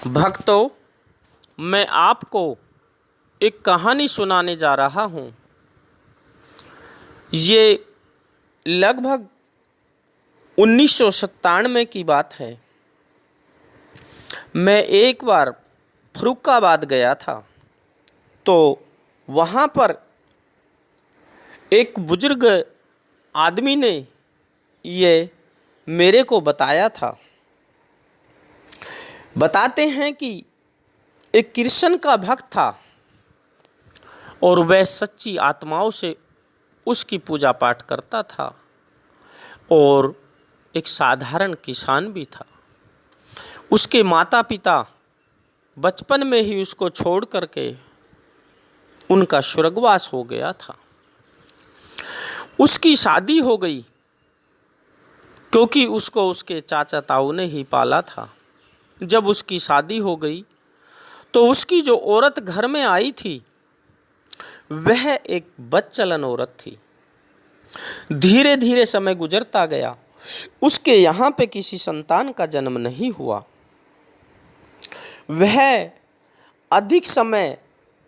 भक्तों, मैं आपको एक कहानी सुनाने जा रहा हूँ। ये लगभग 1997 की बात है। मैं एक बार फर्रुखाबाद गया था, तो वहाँ पर एक बुजुर्ग आदमी ने ये मेरे को बताया था। बताते हैं कि एक कृष्ण का भक्त था और वह सच्ची आत्माओं से उसकी पूजा पाठ करता था और एक साधारण किसान भी था। उसके माता पिता बचपन में ही उसको छोड़ करके उनका स्वर्गवास हो गया था। उसकी शादी हो गई क्योंकि उसको उसके चाचा ताऊ ने ही पाला था। जब उसकी शादी हो गई तो उसकी जो औरत घर में आई थी वह एक बदचलन औरत थी। धीरे धीरे समय गुजरता गया, उसके यहाँ पे किसी संतान का जन्म नहीं हुआ। वह अधिक समय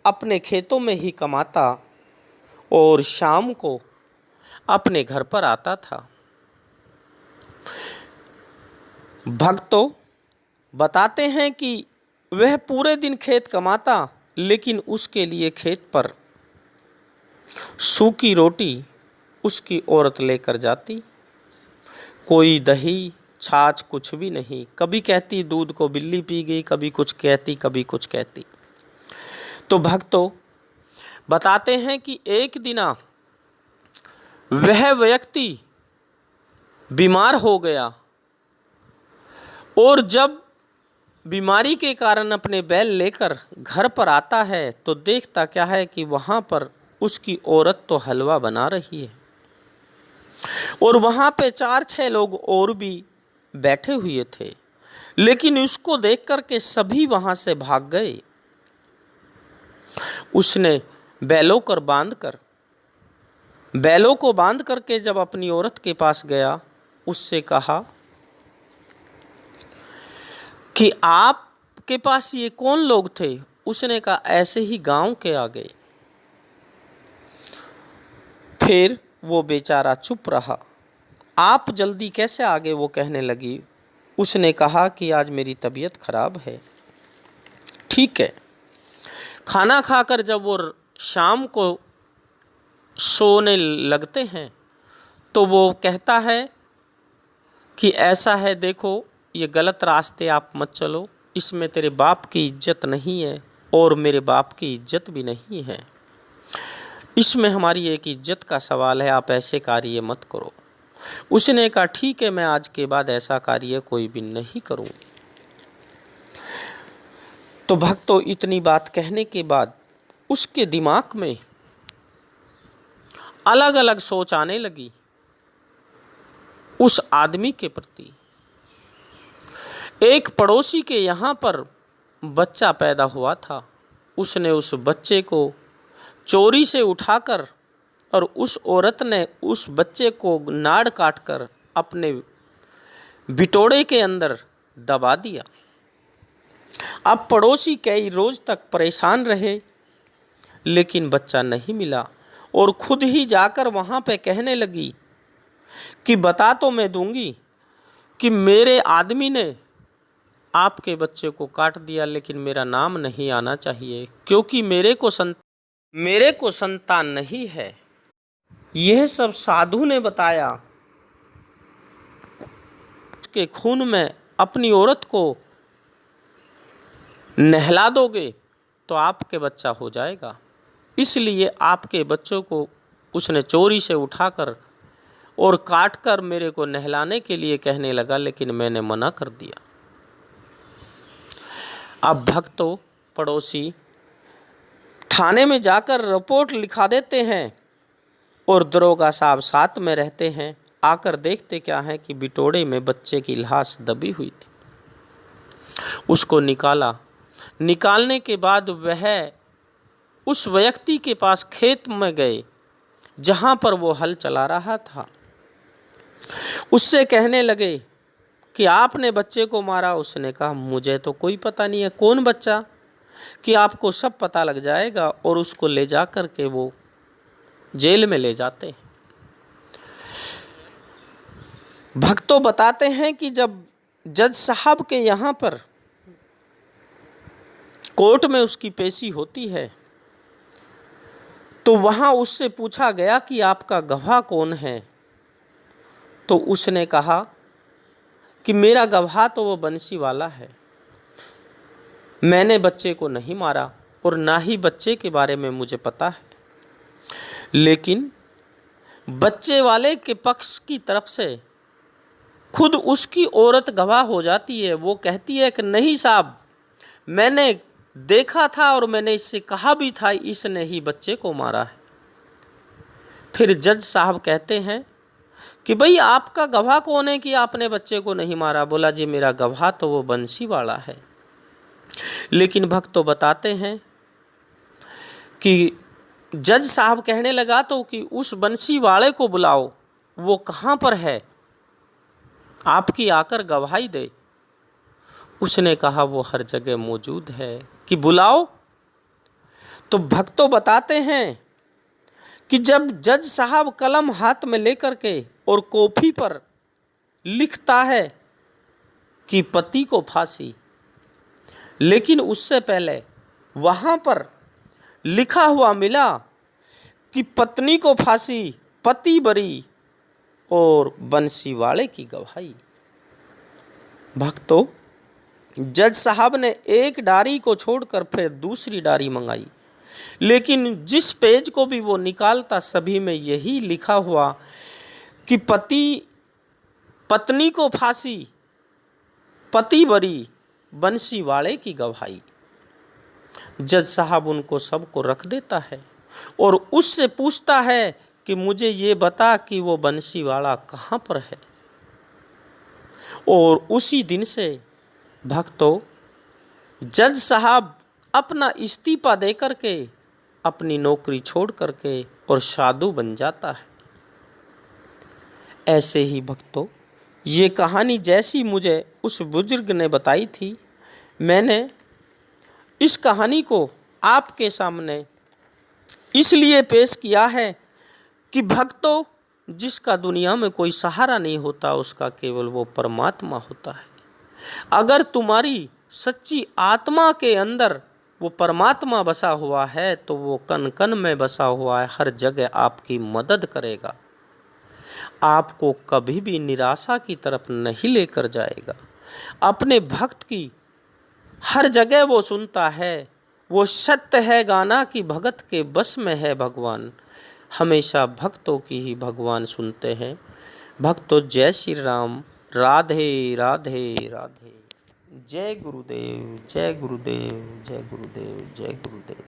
अपने खेतों में ही कमाता और शाम को अपने घर पर आता था। भक्तों, बताते हैं कि वह पूरे दिन खेत कमाता, लेकिन उसके लिए खेत पर सूखी रोटी उसकी औरत लेकर जाती। कोई दही छाछ कुछ भी नहीं। कभी कहती दूध को बिल्ली पी गई, कभी कुछ कहती, कभी कुछ कहती। तो भक्तों, बताते हैं कि एक दिना वह व्यक्ति बीमार हो गया और जब बीमारी के कारण अपने बैल लेकर घर पर आता है तो देखता क्या है कि वहाँ पर उसकी औरत तो हलवा बना रही है और वहाँ पे 4-6 लोग और भी बैठे हुए थे। लेकिन उसको देख कर के सभी वहाँ से भाग गए। उसने बैलों को बांध करके जब अपनी औरत के पास गया, उससे कहा कि आपके पास ये कौन लोग थे? उसने कहा ऐसे ही गांव के आ गए। फिर वो बेचारा चुप रहा। आप जल्दी कैसे आ गए? वो कहने लगी। उसने कहा कि आज मेरी तबीयत खराब है। ठीक है। खाना खाकर जब वो शाम को सोने लगते हैं तो वो कहता है कि ऐसा है, देखो ये गलत रास्ते आप मत चलो, इसमें तेरे बाप की इज्जत नहीं है और मेरे बाप की इज्जत भी नहीं है। इसमें हमारी एक इज्जत का सवाल है, आप ऐसे कार्य मत करो। उसने कहा ठीक है, मैं आज के बाद ऐसा कार्य कोई भी नहीं करूँगी। तो भक्तों, इतनी बात कहने के बाद उसके दिमाग में अलग अलग सोच आने लगी उस आदमी के प्रति। एक पड़ोसी के यहाँ पर बच्चा पैदा हुआ था। उसने उस बच्चे को चोरी से उठाकर और उस औरत ने उस बच्चे को नाड़ काटकर अपने बिटोड़े के अंदर दबा दिया। अब पड़ोसी कई रोज तक परेशान रहे, लेकिन बच्चा नहीं मिला और खुद ही जाकर वहाँ पे कहने लगी कि बता तो मैं दूंगी कि मेरे आदमी ने आपके बच्चे को काट दिया, लेकिन मेरा नाम नहीं आना चाहिए क्योंकि मेरे को संतान नहीं है। यह सब साधु ने बताया। उसके खून में अपनी औरत को नहला दोगे तो आपके बच्चा हो जाएगा। इसलिए आपके बच्चों को उसने चोरी से उठाकर और काटकर मेरे को नहलाने के लिए कहने लगा, लेकिन मैंने मना कर दिया। अब भक्तों, पड़ोसी थाने में जाकर रिपोर्ट लिखा देते हैं और दरोगा साहब साथ में रहते हैं। आकर देखते क्या है कि बिटोड़े में बच्चे की लाश दबी हुई थी। उसको निकालने के बाद वह उस व्यक्ति के पास खेत में गए जहाँ पर वो हल चला रहा था। उससे कहने लगे कि आपने बच्चे को मारा। उसने कहा मुझे तो कोई पता नहीं है। कौन बच्चा? कि आपको सब पता लग जाएगा। और उसको ले जा कर के वो जेल में ले जाते हैं। भक्तों बताते हैं कि जब जज साहब के यहाँ पर कोर्ट में उसकी पेशी होती है तो वहाँ उससे पूछा गया कि आपका गवाह कौन है। तो उसने कहा कि मेरा गवाह तो वो बंसी वाला है, मैंने बच्चे को नहीं मारा और ना ही बच्चे के बारे में मुझे पता है। लेकिन बच्चे वाले के पक्ष की तरफ से खुद उसकी औरत गवाह हो जाती है। वो कहती है कि नहीं साहब, मैंने देखा था और मैंने इससे कहा भी था, इसने ही बच्चे को मारा है। फिर जज साहब कहते हैं कि भाई आपका गवाह कौन है कि आपने बच्चे को नहीं मारा? बोला जी मेरा गवाह तो वो बंसी वाला है। लेकिन भक्त तो बताते हैं कि जज साहब कहने लगा तो कि उस बंसी वाले को बुलाओ, वो कहाँ पर है, आपकी आकर गवाही दे। उसने कहा वो हर जगह मौजूद है, कि बुलाओ। तो भक्तों बताते हैं कि जब जज साहब कलम हाथ में लेकर के और कॉपी पर लिखता है कि पति को फांसी, लेकिन उससे पहले वहाँ पर लिखा हुआ मिला कि पत्नी को फांसी, पति बरी और बंसी वाले की गवाही। भक्तों जज साहब ने एक डायरी को छोड़कर फिर दूसरी डायरी मंगाई, लेकिन जिस पेज को भी वो निकालता सभी में यही लिखा हुआ कि पत्नी को फांसी, पति बरी, बंसी वाले की गवाही। जज साहब उनको सबको रख देता है और उससे पूछता है कि मुझे ये बता कि वो बंसी वाला कहाँ पर है। और उसी दिन से भक्तों जज साहब अपना इस्तीफा दे करके अपनी नौकरी छोड़ करके और साधु बन जाता है। ऐसे ही भक्तों ये कहानी जैसी मुझे उस बुजुर्ग ने बताई थी, मैंने इस कहानी को आपके सामने इसलिए पेश किया है कि भक्तों जिसका दुनिया में कोई सहारा नहीं होता उसका केवल वो परमात्मा होता है। अगर तुम्हारी सच्ची आत्मा के अंदर वो परमात्मा बसा हुआ है तो वो कण कण में बसा हुआ है, हर जगह आपकी मदद करेगा, आपको कभी भी निराशा की तरफ नहीं लेकर जाएगा। अपने भक्त की हर जगह वो सुनता है। वो सत्य है गाना कि भगत के बस में है भगवान, हमेशा भक्तों की ही भगवान सुनते हैं। भक्तों जय श्री राम, राधे राधे राधे। जय गुरुदेव, जय गुरुदेव, जय गुरुदेव, जय गुरुदेव।